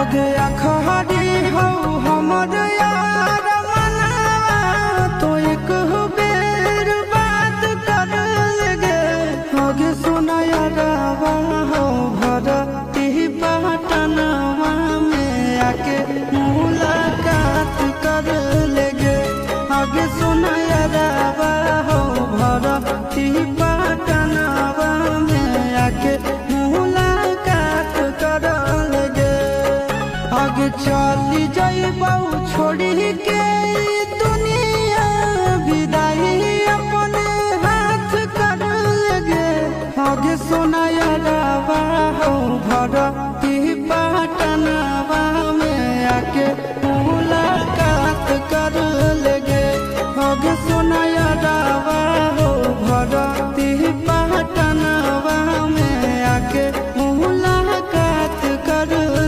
आगे अखड़ी हो हमर यार मनवा तो एक बेर बात कर लगे आगे सुना यारवा हो भरती पटनवा में आके मुलाकात कर लगे आगे सुना यारवा हो भरती पटनवा में आके मुलाकात कर लगे आगे चली जाइबौ छोड़ी के दुनिया विदाई अपने हाथ कर लगे आगे सोना यारवा हो भरती पटनवा में आके